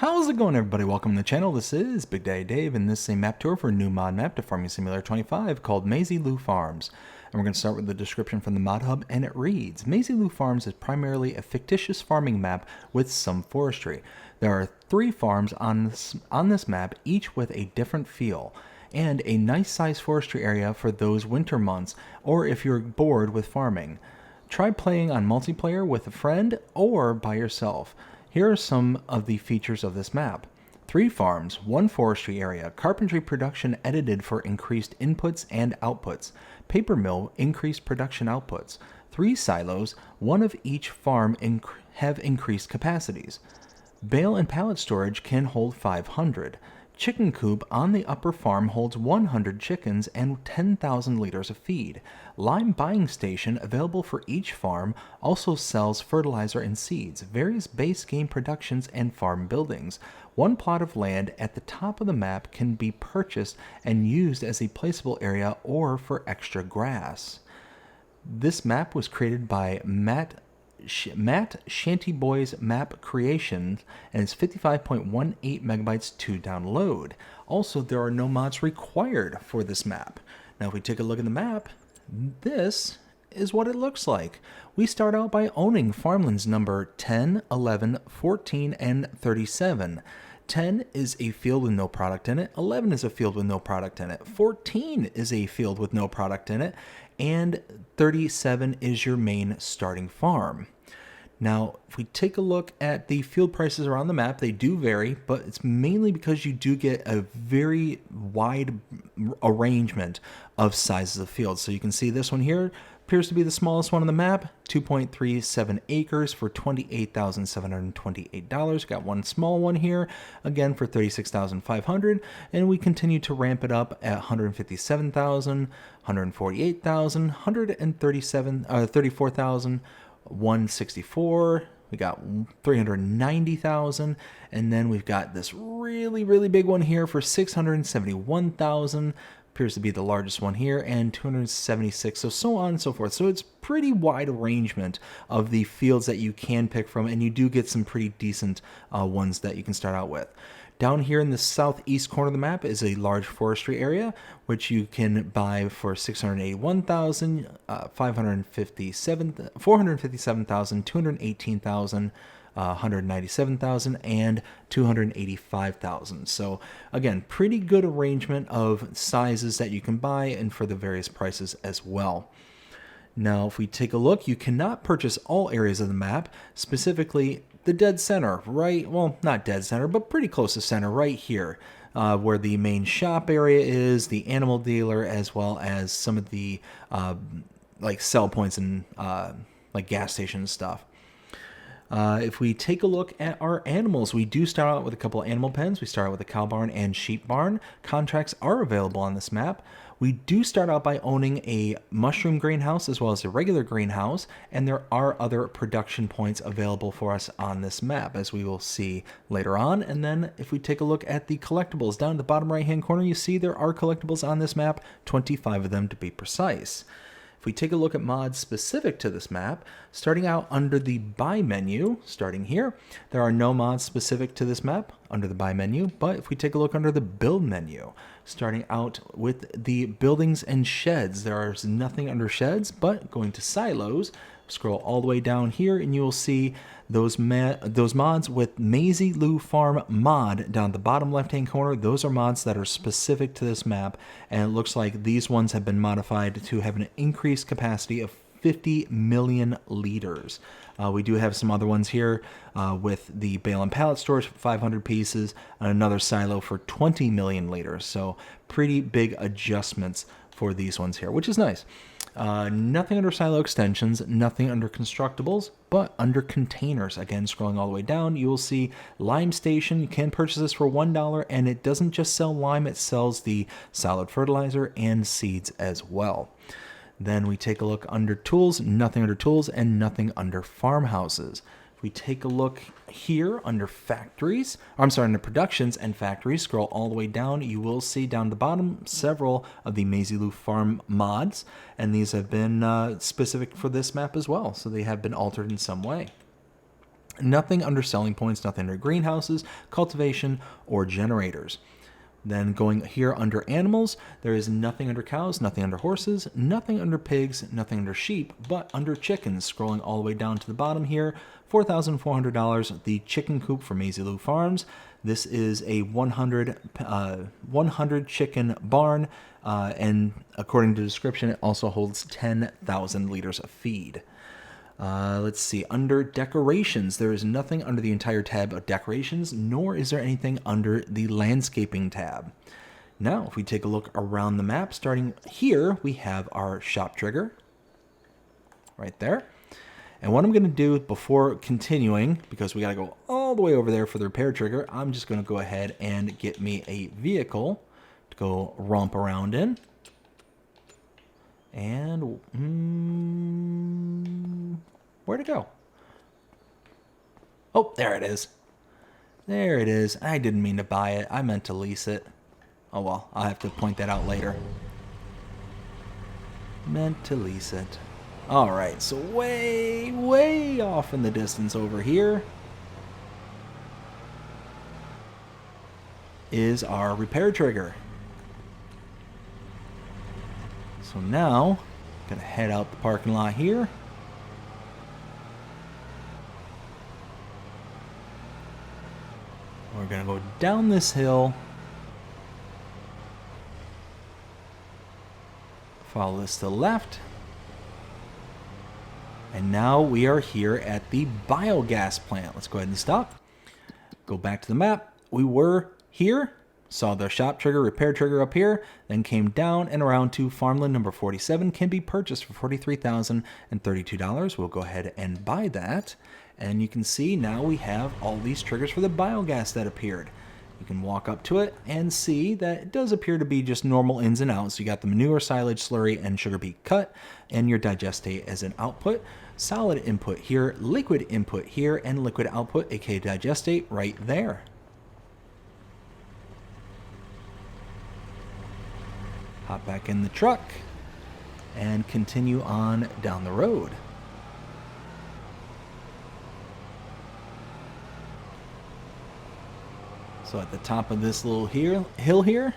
How's it going, everybody? Welcome to the channel. This is Big Daddy Dave, and this is a map tour for a new mod map to Farming Simulator 25 called Maizy Lou Farms. And we're going to start with the description from the mod hub, and it reads, Maizy Lou Farms is primarily a fictitious farming map with some forestry. There are 3 farms on this map, each with a different feel, and a nice sized forestry area for those winter months, or if you're bored with farming. Try playing on multiplayer with a friend or by yourself. Here are some of the features of this map. 3 farms, 1 forestry area, carpentry production edited for increased inputs and outputs, paper mill increased production outputs, 3 silos, 1 of each farm have increased capacities. Bale and pallet storage can hold 500. Chicken coop on the upper farm holds 100 chickens and 10,000 liters of feed. Lime buying station available for each farm also sells fertilizer and seeds, various base game productions, and farm buildings. 1 plot of land at the top of the map can be purchased and used as a placeable area or for extra grass. This map was created by Matt Shantyboys map creations, and it's 55.18 megabytes to download. Also, there are no mods required for this map. Now, if we take a look at the map, this is what it looks like. We start out by owning farmlands number 10, 11, 14, and 37. 10 is a field with no product in it, 11 is a field with no product in it, 14 is a field with no product in it, and 37 is your main starting farm. Now, if we take a look at the field prices around the map, they do vary, but it's mainly because you do get a very wide arrangement of sizes of fields. So you can see this one here appears to be the smallest one on the map, 2.37 acres for $28,728. Got one small one here, again for $36,500, and we continue to ramp it up at $157,000, $148,000, $34,000, $164,000. We got $390,000, and then we've got this really big one here for $671,000. Appears to be the largest one here, and 276, so on and so forth. So it's pretty wide arrangement of the fields that you can pick from, and you do get some pretty decent ones that you can start out with. Down here in the southeast corner of the map is a large forestry area, which you can buy for $681,000, $457,000, $218,000, $197,000, and $285,000. So again, pretty good arrangement of sizes that you can buy, and for the various prices as well. Now, if we take a look, you cannot purchase all areas of the map, specifically the dead center, right? Well, not dead center, but pretty close to center right here, where the main shop area is, the animal dealer, as well as some of the like sell points and like gas station stuff. If we take a look at our animals, we do start out with a couple of animal pens. We start out with a cow barn and sheep barn. Contracts are available on this map. We do start out by owning a mushroom greenhouse as well as a regular greenhouse, and there are other production points available for us on this map, as we will see later on. And then if we take a look at the collectibles, down at the bottom right hand corner, you see there are collectibles on this map, 25 of them to be precise. If we take a look at mods specific to this map, starting out under the buy menu, starting here, there are no mods specific to this map under the buy menu, but if we take a look under the build menu, starting out with the buildings and sheds, there is nothing under sheds, but going to silos, scroll all the way down here and you will see those mods with Maizy Lou Farm mod down the bottom left hand corner. Those are mods that are specific to this map, and it looks like these ones have been modified to have an increased capacity of 50 million liters. We do have some other ones here with the bale and pallet storage for 500 pieces, and another silo for 20 million liters. So pretty big adjustments for these ones here, which is nice. Nothing under silo extensions, nothing under constructibles, but under containers. Again, scrolling all the way down, you will see lime station. You can purchase this for $1, and it doesn't just sell lime, it sells the solid fertilizer and seeds as well. Then we take a look under tools, nothing under tools, and nothing under farmhouses. If we take a look here under factories, under productions and factories, scroll all the way down, you will see down the bottom several of the Maizy Lou Farm mods, and these have been specific for this map as well, so they have been altered in some way. Nothing under selling points, nothing under greenhouses, cultivation, or generators. Then going here under animals, there is nothing under cows, nothing under horses, nothing under pigs, nothing under sheep, but under chickens. Scrolling all the way down to the bottom here, $4,400, the chicken coop for Maizy Lou Farms. This is a 100 chicken barn, and according to the description, it also holds 10,000 liters of feed. Let's see, under decorations, there is nothing under the entire tab of decorations, nor is there anything under the landscaping tab. Now, if we take a look around the map, starting here, we have our shop trigger right there. And what I'm going to do before continuing, because we got to go all the way over there for the repair trigger, I'm just going to go ahead and get me a vehicle to go romp around in. And where'd it go? Oh, there it is. There it is. I didn't mean to buy it. I meant to lease it. Oh well, I'll have to point that out later. Meant to lease it. Alright, so way off in the distance over here is our repair trigger. So now, gonna head out the parking lot here. We're gonna go down this hill. Follow this to the left. And now we are here at the biogas plant. Let's go ahead and stop. Go back to the map. We were here. Saw the shop trigger, repair trigger up here, then came down and around to farmland number 47, can be purchased for $43,032. We'll go ahead and buy that. And you can see now we have all these triggers for the biogas that appeared. You can walk up to it and see that it does appear to be just normal ins and outs. You got the manure, silage, slurry, and sugar beet cut, and your digestate as an output. Solid input here, liquid input here, and liquid output, aka digestate, right there. Hop back in the truck and continue on down the road. So at the top of this little hill here,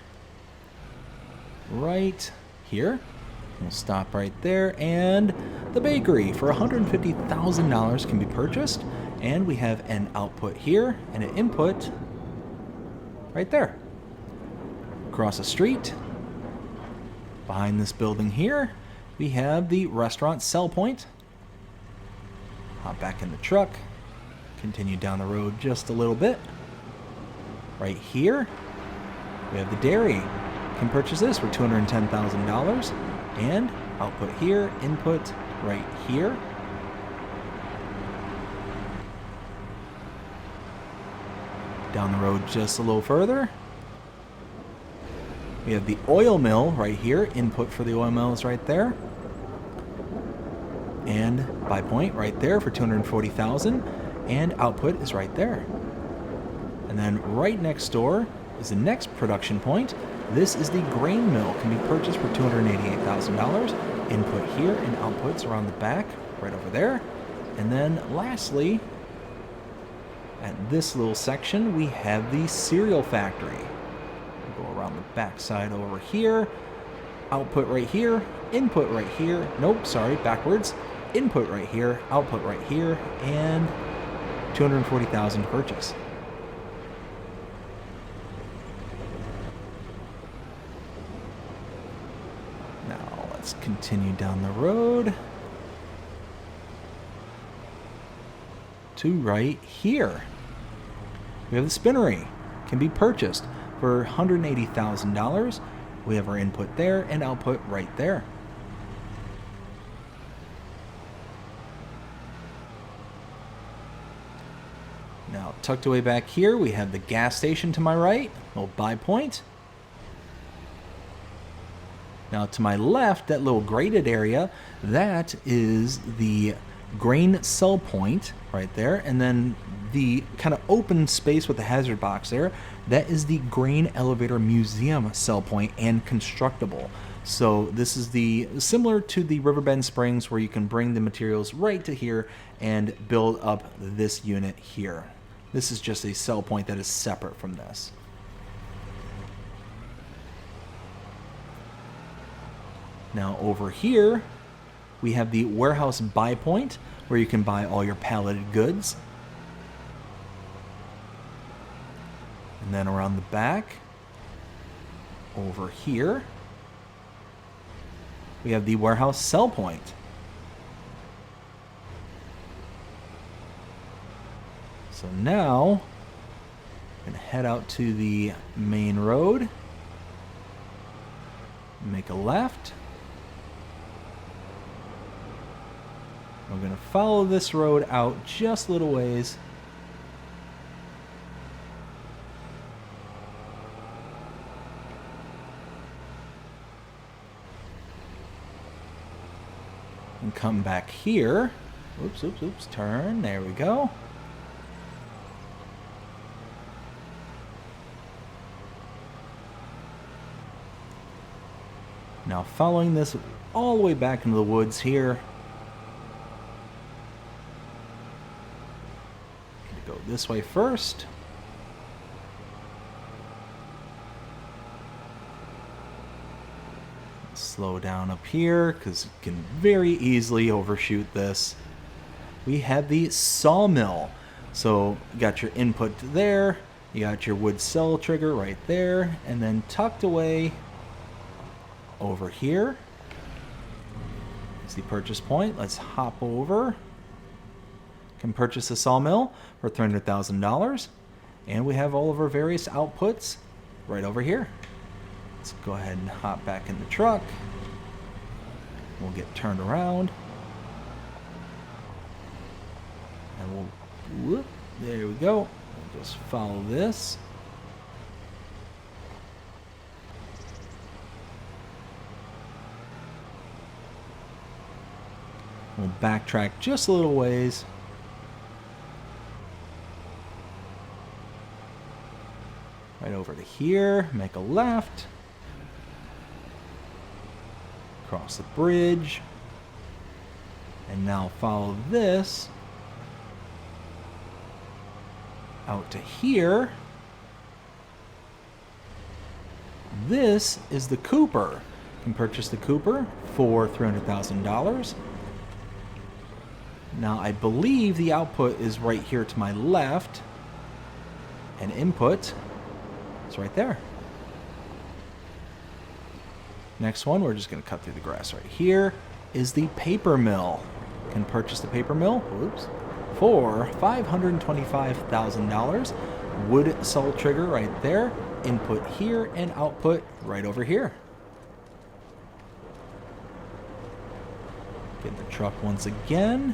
right here, we'll stop right there, and the bakery for $150,000 can be purchased, and we have an output here and an input right there. Across the street, behind this building here, we have the restaurant sell point. Hop back in the truck, continue down the road just a little bit. Right here, we have the dairy. Can purchase this for $210,000. And output here, input right here. Down the road just a little further, we have the oil mill right here. Input for the oil mill is right there. And buy point right there for $240,000. And output is right there. And then right next door is the next production point. This is the grain mill. Can be purchased for $288,000. Input here and outputs around the back, right over there. And then lastly, at this little section, we have the cereal factory. We'll go around the back side over here. Output right here. Input right here. Nope, sorry, backwards. Input right here. Output right here. And $240,000 to purchase. Let's continue down the road to right here. We have the spinnery. Can be purchased for $180,000. We have our input there and output right there. Now, tucked away back here, we have the gas station to my right. Little buy point. Now to my left, that little graded area, that is the grain sell point right there. And then the kind of open space with the hazard box there, that is the grain elevator museum sell point and constructible. So this is the similar to the Riverbend Springs, where you can bring the materials right to here and build up this unit here. This is just a sell point that is separate from this. Now over here, we have the warehouse buy point, where you can buy all your palleted goods. And then around the back, over here, we have the warehouse sell point. So now, I'm going to head out to the main road, make a left. We're going to follow this road out just a little ways. And come back here. Oops, turn. There we go. Now following this all the way back into the woods here. Go this way first. Slow down up here because you can very easily overshoot this. We have the sawmill. So you got your input there, you got your wood cell trigger right there, and then tucked away over here is the purchase point. Let's hop over. Can purchase a sawmill for $300,000, and we have all of our various outputs right over here. Let's go ahead and hop back in the truck. We'll get turned around, and whoop, there we go. We'll just follow this. We'll backtrack just a little ways. Right over to here, make a left. Cross the bridge. And now follow this out to here. This is the Cooper. You can purchase the Cooper for $300,000. Now I believe the output is right here to my left, and input is right there. Next one, we're just going to cut through the grass right here, is the paper mill. You can purchase the paper mill, for $525,000. Wood cell trigger right there, input here, and output right over here. Get in the truck once again.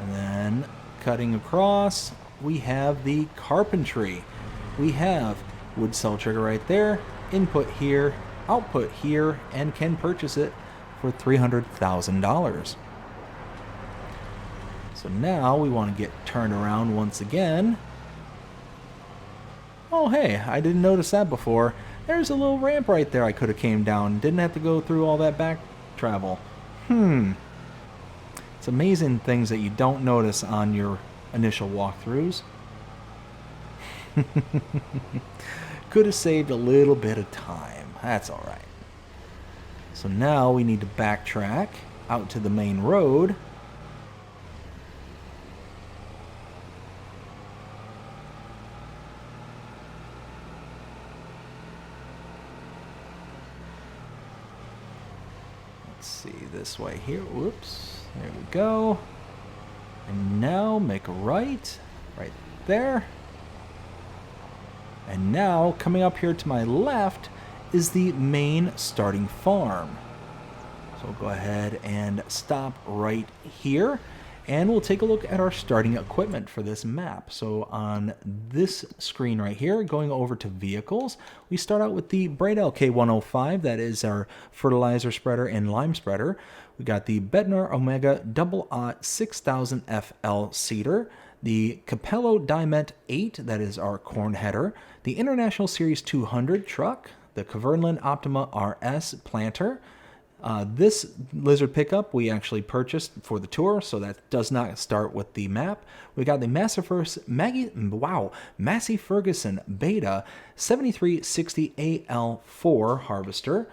And then cutting across, we have the carpentry. We have wood cell trigger right there, input here, output here, and can purchase it for $300,000. So now we want to get turned around once again. Oh hey, I didn't notice that before. There's a little ramp right there I could have came down. Didn't have to go through all that back travel. It's amazing things that you don't notice on your initial walkthroughs. Could have saved a little bit of time. That's all right. So now we need to backtrack out to the main road. Let's see, this way here. Whoops. There we go. And now make a right there. And now, coming up here to my left is the main starting farm. So we'll go ahead and stop right here, and we'll take a look at our starting equipment for this map. So on this screen right here, going over to vehicles, we start out with the Braidel K105. That is our fertilizer spreader and lime spreader. We got the Bednar Omega Double Aught 6000 FL seeder. The Capello Dimet 8, that is our corn header. The International Series 200 truck. The Kverneland Optima RS planter. This lizard pickup we actually purchased for the tour, so that does not start with the map. We got the Massey Ferguson Beta 7360 AL4 harvester,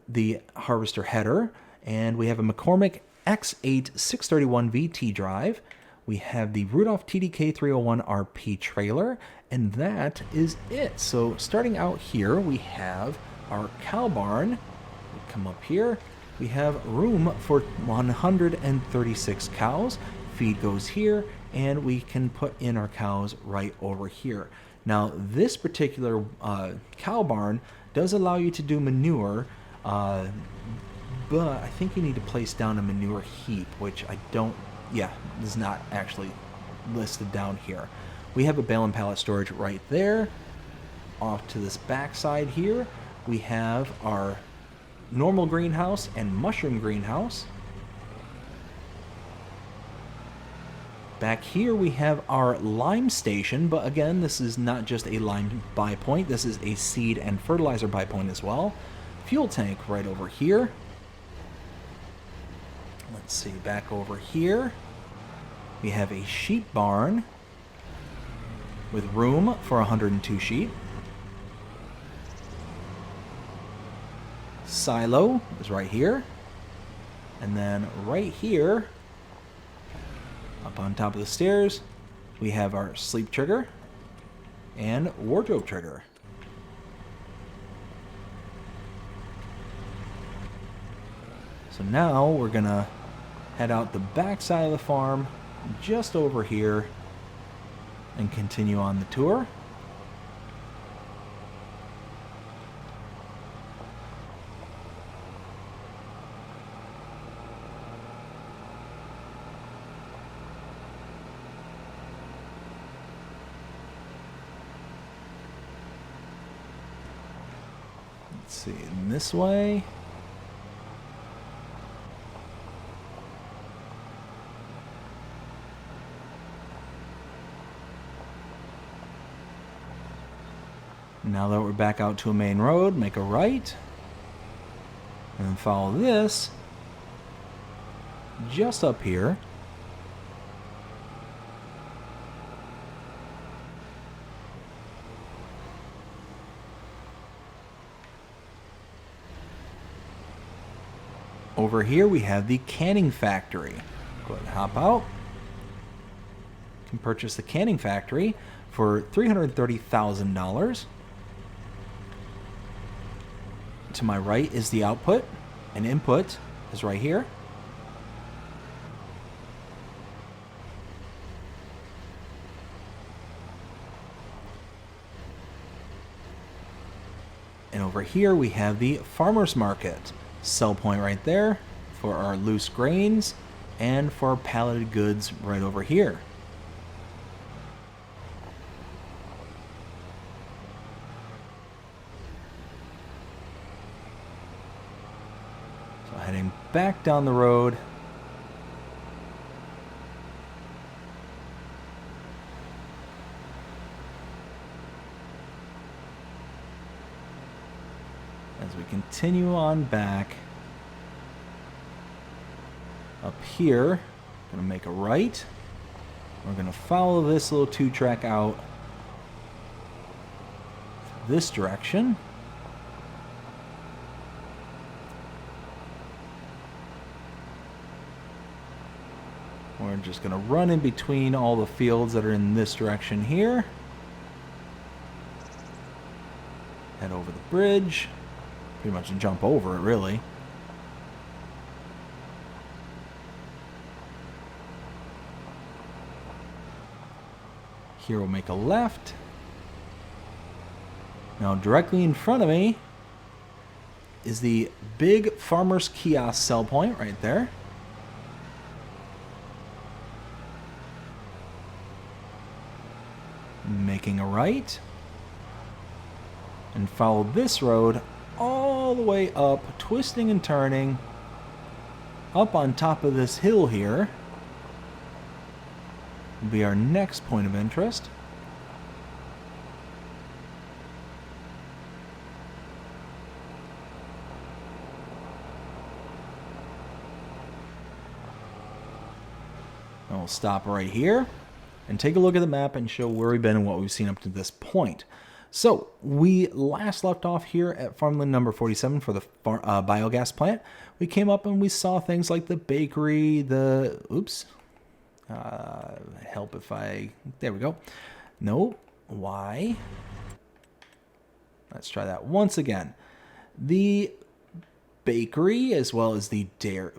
the harvester header, and we have a McCormick X8 631 VT drive. We have the Rudolph TDK 301 RP trailer, and that is it. So starting out here, we have our cow barn. We come up here. We have room for 136 cows. Feed goes here, and we can put in our cows right over here. Now, this particular cow barn does allow you to do manure, but I think you need to place down a manure heap, which I don't, is not actually listed down here. We have a bale and pallet storage right there. Off to this back side here, we have our normal greenhouse and mushroom greenhouse. Back here we have our lime station, but again, this is not just a lime buy point, this is a seed and fertilizer buy point as well. Fuel tank right over here. Let's see, back over here we have a sheep barn with room for 102 sheep. Silo is right here, and then right here up on top of the stairs we have our sleep trigger and wardrobe trigger. So now we're gonna head out the back side of the farm just over here and continue on the tour. Let's see, in this way. Now that we're back out to a main road, make a right, and then follow this just up here. Over here we have the canning factory. Go ahead and hop out. You can purchase the canning factory for $330,000. To my right is the output, and input is right here. And over here we have the farmer's market. Sell point right there for our loose grains and for our palleted goods right over here. So heading back down the road. As we continue on back up here, gonna make a right. We're gonna follow this little 2-track out this direction. We're just gonna run in between all the fields that are in this direction here. Head over the bridge. Pretty much jump over it, really. Here we'll make a left. Now directly in front of me is the big farmer's kiosk sell point right there. Making a right. And follow this road all the way up, twisting and turning, up on top of this hill here. will be our next point of interest. And we'll stop right here and take a look at the map and show where we've been and what we've seen up to this point. So we last left off here at farmland number 47 for the biogas plant. We came up and we saw things like the bakery, the, help if I, there we go. No, why? Let's try that once again. The bakery as well as the dairy.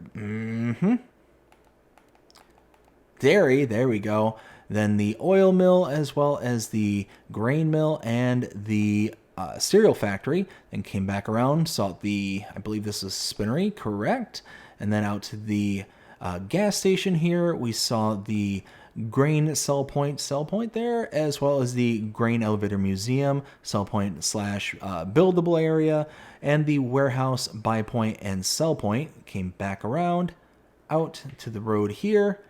Dairy, there we go. Then the oil mill as well as the grain mill and the cereal factory. Then came back around, saw the, I believe this is spinnery, correct? And then out to the gas station here, we saw the grain sell point there, as well as the grain elevator museum, sell point slash buildable area, and the warehouse, buy point, and sell point. Came back around, out to the road here,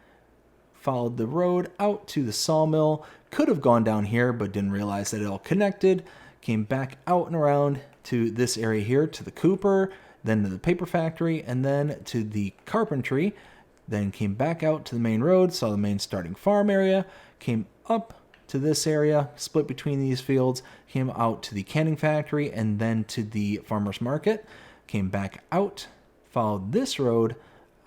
followed the road out to the sawmill, could have gone down here, but didn't realize that it all connected, came back out and around to this area here, to the cooper, then to the paper factory, and then to the carpentry, then came back out to the main road, saw the main starting farm area, came up to this area, split between these fields, came out to the canning factory, and then to the farmer's market, came back out, followed this road,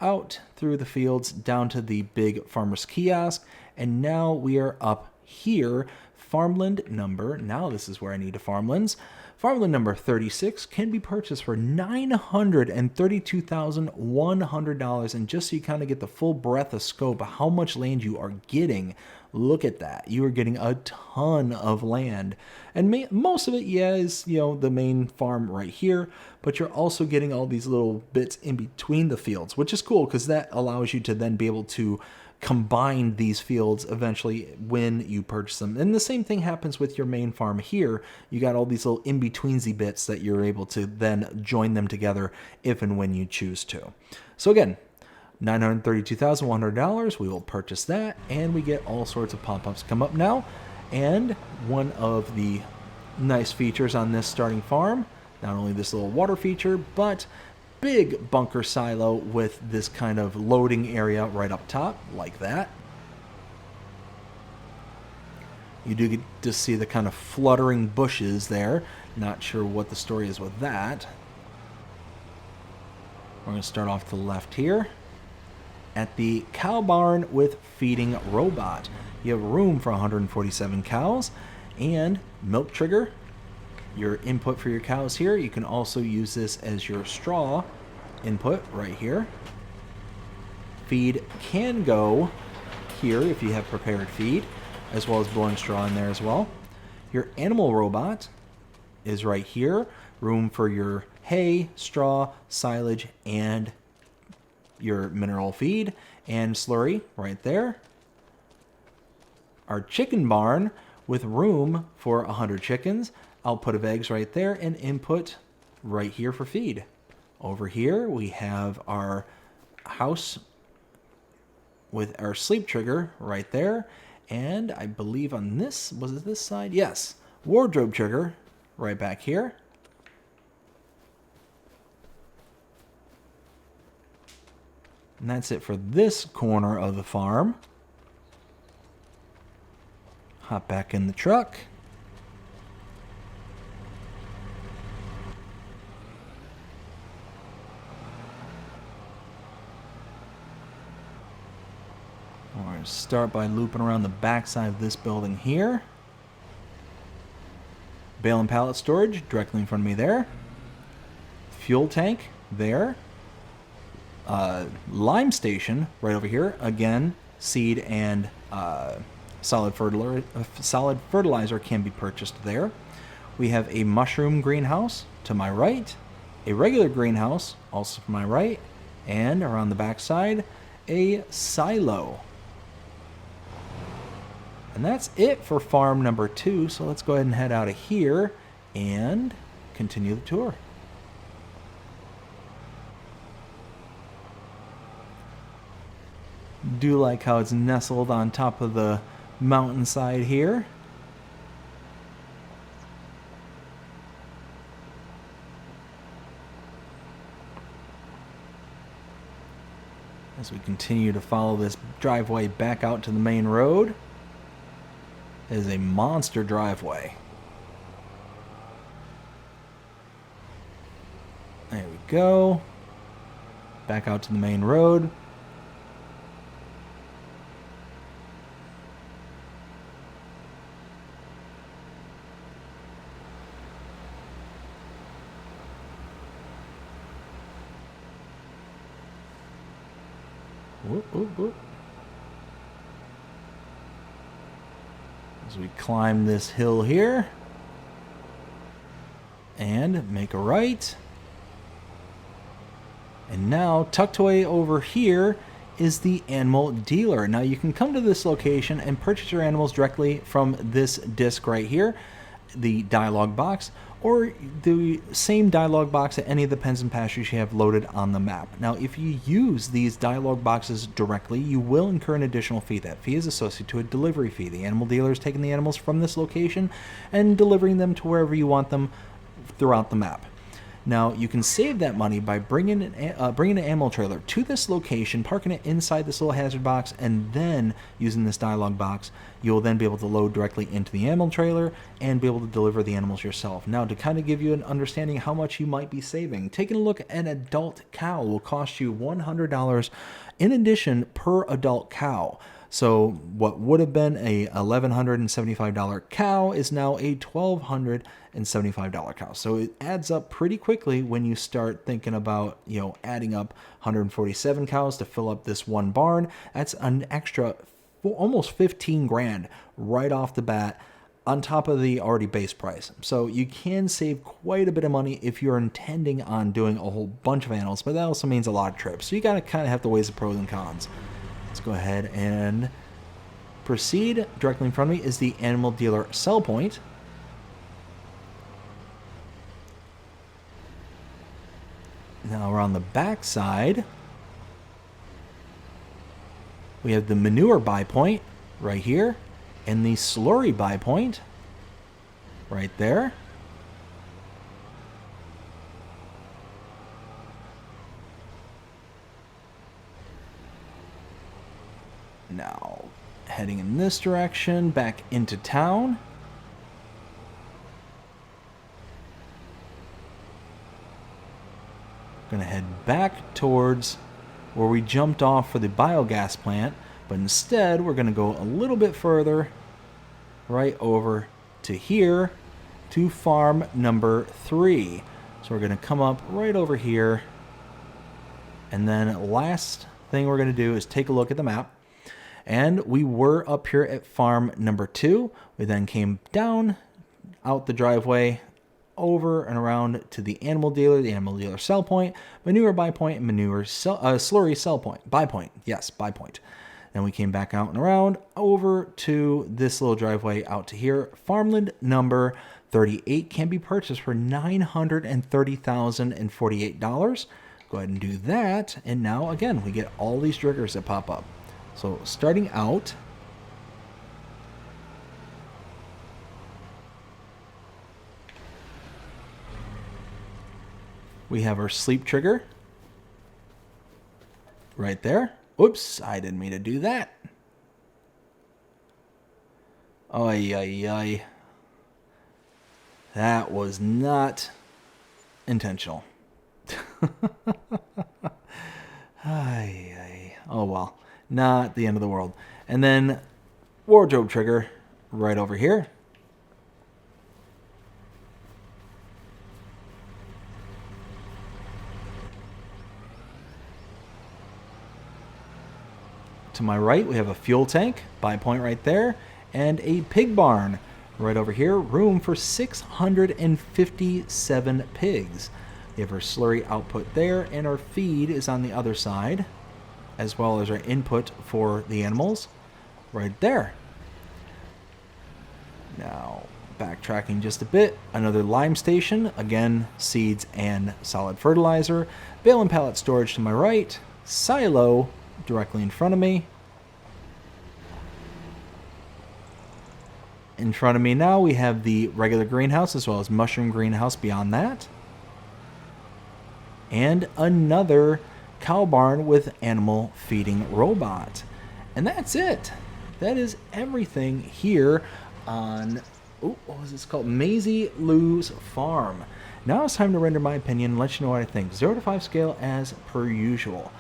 out through the fields down to the big farmer's kiosk, and now we are up here. Farmland number, now this is where I need to farmlands. Farmland number 36 can be purchased for $932,100. And just so you kind of get the full breadth of scope of how much land you are getting, look at that. You are getting a ton of land. And most of it, yeah, is, the main farm right here. But you're also getting all these little bits in between the fields, which is cool because that allows you to then be able to combine these fields eventually when you purchase them. And the same thing happens with your main farm here. You got all these little in-betweensy bits that you're able to then join them together if and when you choose to. So again, $932,100, we will purchase that, and we get all sorts of pop-ups come up now. And one of the nice features on this starting farm, not only this little water feature, but big bunker silo with this kind of loading area right up top, like that. You do get to see the kind of fluttering bushes there. Not sure what the story is with that. We're going to start off to the left here. At the cow barn with feeding robot. You have room for 147 cows and milk trigger. Your input for your cows here. You can also use this as your straw input right here. Feed can go here if you have prepared feed, as well as blowing straw in there as well. Your animal robot is right here. Room for your hay, straw, silage, and your mineral feed and slurry right there. Our chicken barn with room for 100 chickens. Output of eggs right there, and input right here for feed. Over here we have our house with our sleep trigger right there, and I believe on this, was it this side? Yes, wardrobe trigger right back here. And that's it for this corner of the farm. Hop back in the truck. We're going to start by looping around the backside of this building here. Bale and pallet storage directly in front of me there. Fuel tank there. Lime station right over here. Again, seed and solid fertilizer can be purchased there. We have a mushroom greenhouse to my right. A regular greenhouse also to my right. And around the backside, a silo. And that's it for farm number 2. So let's go ahead and head out of here and continue the tour. Do like how it's nestled on top of the mountainside here. As we continue to follow this driveway back out to the main road. It is a monster driveway. There we go. Back out to the main road. Whoop, whoop, whoop. As we climb this hill here and make a right. And now tucked away over here is the animal dealer. Now you can come to this location and purchase your animals directly from this disc right here, the dialog box, or the same dialog box at any of the pens and pastures you have loaded on the map. Now if you use these dialog boxes directly, you will incur an additional fee. That fee is associated to a delivery fee. The animal dealer is taking the animals from this location and delivering them to wherever you want them throughout the map. Now, you can save that money by bringing an animal trailer to this location, parking it inside this little hazard box, and then using this dialog box, you'll then be able to load directly into the animal trailer and be able to deliver the animals yourself. Now, to kind of give you an understanding how much you might be saving, taking a look at an adult cow will cost you $100 in addition per adult cow. So what would have been a $1,175 cow is now a $1,275 cow. So it adds up pretty quickly when you start thinking about, adding up 147 cows to fill up this one barn. That's an extra almost 15 grand right off the bat on top of the already base price. So you can save quite a bit of money if you're intending on doing a whole bunch of animals, but that also means a lot of trips. So you got to kind of have to weigh the pros and cons. Let's go ahead and proceed. Directly in front of me is the animal dealer sell point. Now we're on the back side. We have the manure buy point right here and the slurry buy point right there. Now, heading in this direction, back into town. Gonna head back towards where we jumped off for the biogas plant, but instead we're gonna go a little bit further, right over to here, to farm number 3. So we're gonna come up right over here, and then last thing we're gonna do is take a look at the map. And we were up here at farm number 2. We then came down out the driveway, over and around to the animal dealer sell point, manure buy point, and slurry sell point, buy point. Yes, buy point. Then we came back out and around over to this little driveway out to here. Farmland number 38 can be purchased for $930,048. Go ahead and do that. And now, again, we get all these triggers that pop up. So starting out, we have our sleep trigger right there. Oops, I didn't mean to do that. Ay, ay, ay. That was not intentional. Ay, ay. Oh well. Not the end of the world. And then wardrobe trigger right over here. To my right, we have a fuel tank, buy point right there, and a pig barn right over here. Room for 657 pigs. We have our slurry output there, and our feed is on the other side, as well as our input for the animals right there. Now, backtracking just a bit, another lime station, again, seeds and solid fertilizer, bale and pallet storage to my right, silo directly in front of me, In front of me now, we have the regular greenhouse as well as mushroom greenhouse beyond that. And another cow barn with animal feeding robot. And that's it. That is everything here on, what was this called? Maizy Lou's Farm. Now it's time to render my opinion and let you know what I think. 0 to 5 scale as per usual.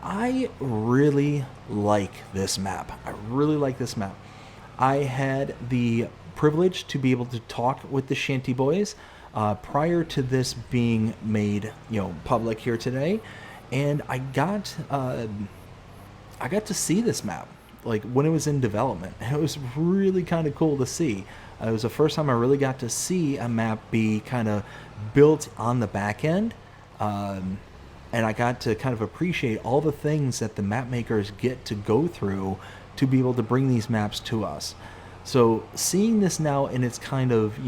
I really like this map. I really like this map. I had the privilege to be able to talk with the Shantyboys prior to this being made, public here today, and I got to see this map like when it was in development. It was really kind of cool to see. It was the first time I really got to see a map be kind of built on the back end. And I got to kind of appreciate all the things that the map makers get to go through to be able to bring these maps to us. So seeing this now in its kind of,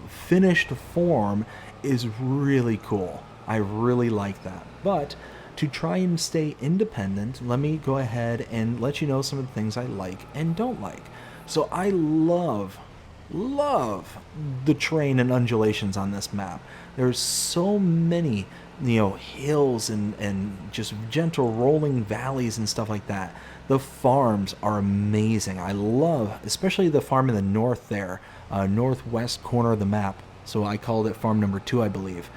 finished form is really cool. I really like that. But to try and stay independent, let me go ahead and let you know some of the things I like and don't like. So I love the terrain and undulations on this map. There's so many hills and just gentle rolling valleys and stuff like that. The farms are amazing. I love especially the farm in the north there, northwest corner of the map. So I called it farm number 2, I believe.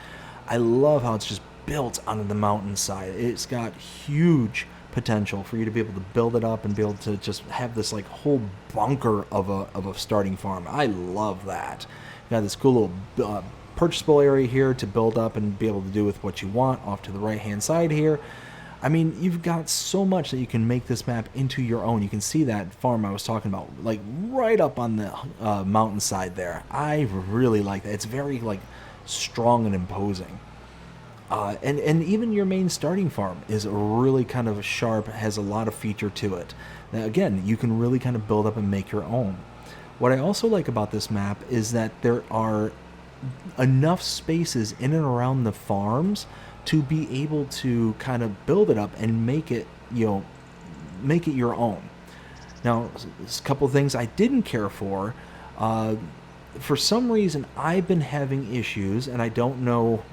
I love how it's just built onto the mountainside. It's got huge potential for you to be able to build it up and be able to just have this like whole bunker of a starting farm. I love that. You got this cool little purchasable area here to build up and be able to do with what you want off to the right hand side here. I mean, you've got so much that you can make this map into your own. You can see that farm I was talking about, like right up on the mountainside there. I really like that. It's very like strong and imposing. And even your main starting farm is really kind of sharp, has a lot of feature to it. Now, again, you can really kind of build up and make your own. What I also like about this map is that there are enough spaces in and around the farms to be able to kind of build it up and make it, make it your own. Now, there's a couple of things I didn't care for. For some reason, I've been having issues, and I don't know.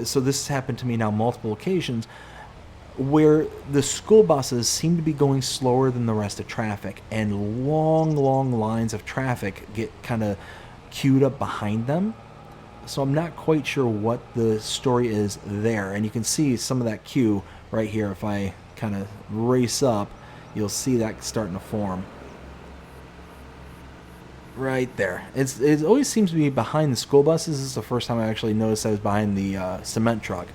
So this has happened to me now multiple occasions, where the school buses seem to be going slower than the rest of traffic, and long lines of traffic get kind of queued up behind them. So I'm not quite sure what the story is there. And you can see some of that queue right here. If I kind of race up, you'll see that starting to form. Right there. It always seems to be behind the school buses. This is the first time I actually noticed I was behind the cement truck.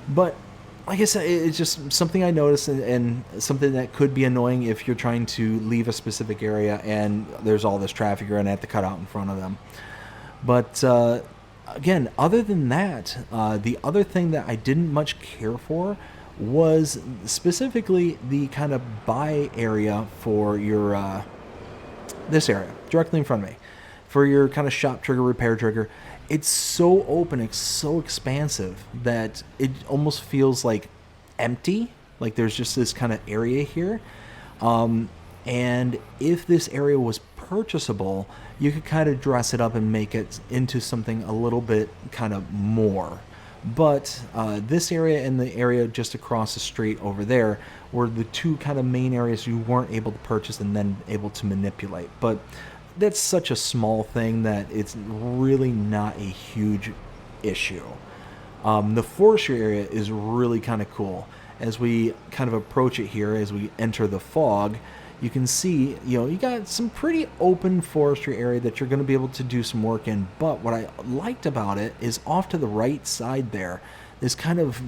But like I said, it's just something I noticed, and something that could be annoying if you're trying to leave a specific area and there's all this traffic you're going to have to cut out in front of them. But again, other than that, the other thing that I didn't much care for was specifically the kind of buy area for your this area directly in front of me for your kind of shop trigger, repair trigger. It's so open, it's so expansive that it almost feels like empty, like there's just this kind of area here. And if this area was purchasable, you could kind of dress it up and make it into something a little bit kind of more. But this area and the area just across the street over there were the two kind of main areas you weren't able to purchase and then able to manipulate. But that's such a small thing that it's really not a huge issue. The forestry area is really kind of cool. As we kind of approach it here, as we enter the fog, you can see, you got some pretty open forestry area that you're going to be able to do some work in. But what I liked about it is off to the right side there, this kind of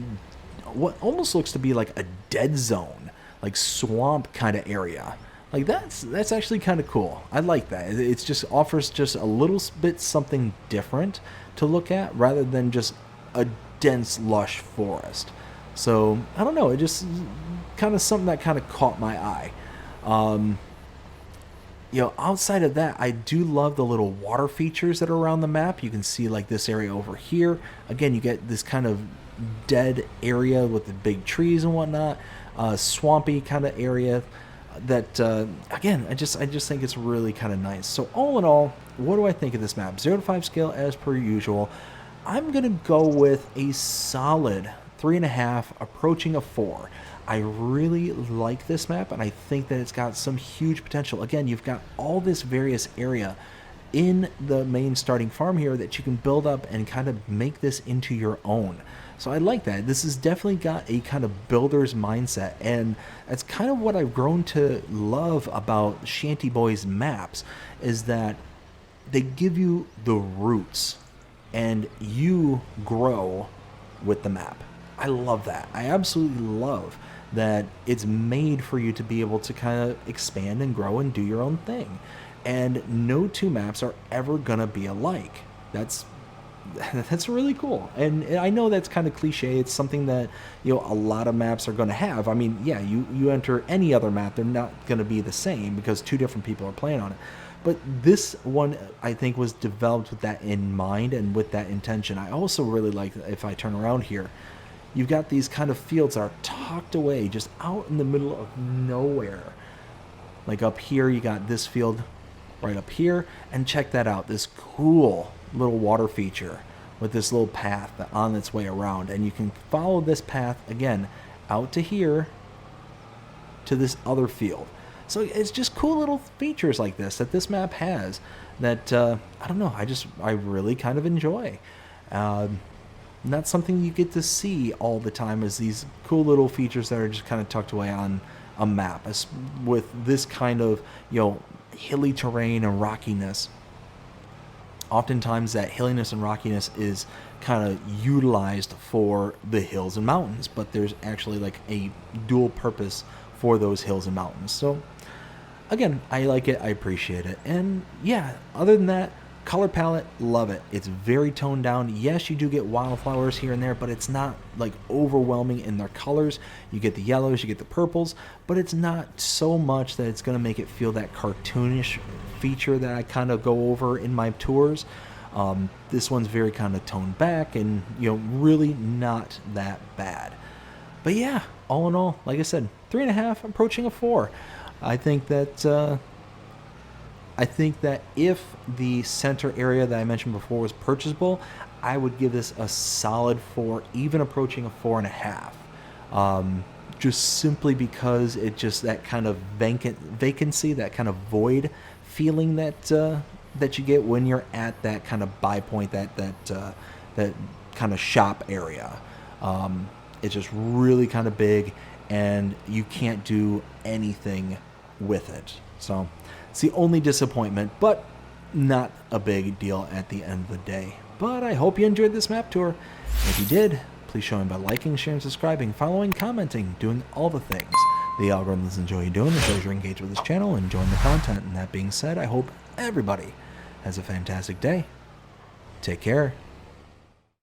what almost looks to be like a dead zone, like swamp kind of area. Like that's actually kind of cool. I like that. It just offers just a little bit something different to look at rather than just a dense, lush forest. So I don't know. It just kind of something that kind of caught my eye. Outside of that, I do love the little water features that are around the map. You can see like this area over here. Again, you get this kind of dead area with the big trees and whatnot, swampy kind of area. that again, I just think it's really kind of nice. So all in all, what do I think of this map? 0 to 5 scale as per usual. I'm gonna go with a solid 3.5, approaching a 4. I really like this map, and I think that it's got some huge potential. Again, you've got all this various area in the main starting farm here that you can build up and kind of make this into your own. So I like that. This has definitely got a kind of builder's mindset, and that's kind of what I've grown to love about Shantyboys maps, is that they give you the roots and you grow with the map. I love that. I absolutely love that it's made for you to be able to kind of expand and grow and do your own thing. And no two maps are ever gonna be alike. That's really cool. And I know that's kind of cliche. It's something that, you know, a lot of maps are going to have. I mean, yeah, you enter any other map, they're not going to be the same because two different people are playing on it. But this one, I think, was developed with that in mind and with that intention. I also really like, if I turn around here, you've got these kind of fields that are tucked away just out in the middle of nowhere. Like up here, you got this field right up here, and check that out, this cool little water feature with this little path on its way around, and you can follow this path again out to here to this other field. So it's just cool little features like this that this map has that I don't know, I really kind of enjoy. Not something you get to see all the time, is these cool little features that are just kind of tucked away on a map, as with this kind of, you know, hilly terrain and rockiness. Oftentimes that hilliness and rockiness is kind of utilized for the hills and mountains, but there's actually like a dual purpose for those hills and mountains. So again, I like it, I appreciate it. And yeah, other than that, color palette, love it. It's very toned down. Yes, you do get wildflowers here and there, but it's not like overwhelming in their colors. You get the yellows, you get the purples, but it's not so much that it's going to make it feel that cartoonish feature that I kind of go over in my tours. This one's very kind of toned back and, you know, really not that bad. But yeah, all in all, like I said, 3.5, approaching a 4. I think that if the center area that I mentioned before was purchasable, I would give this a solid 4, even approaching a 4.5. Just simply because it just, that kind of vacancy, that kind of void feeling that that you get when you're at that kind of buy point, that kind of shop area. It's just really kind of big, and you can't do anything with it. So it's the only disappointment, but not a big deal at the end of the day. But I hope you enjoyed this map tour. If you did, please show me by liking, sharing, subscribing, following, commenting, doing all the things the algorithms enjoy you doing. It shows you're engaged with this channel, enjoying the content. And that being said, I hope everybody has a fantastic day. Take care.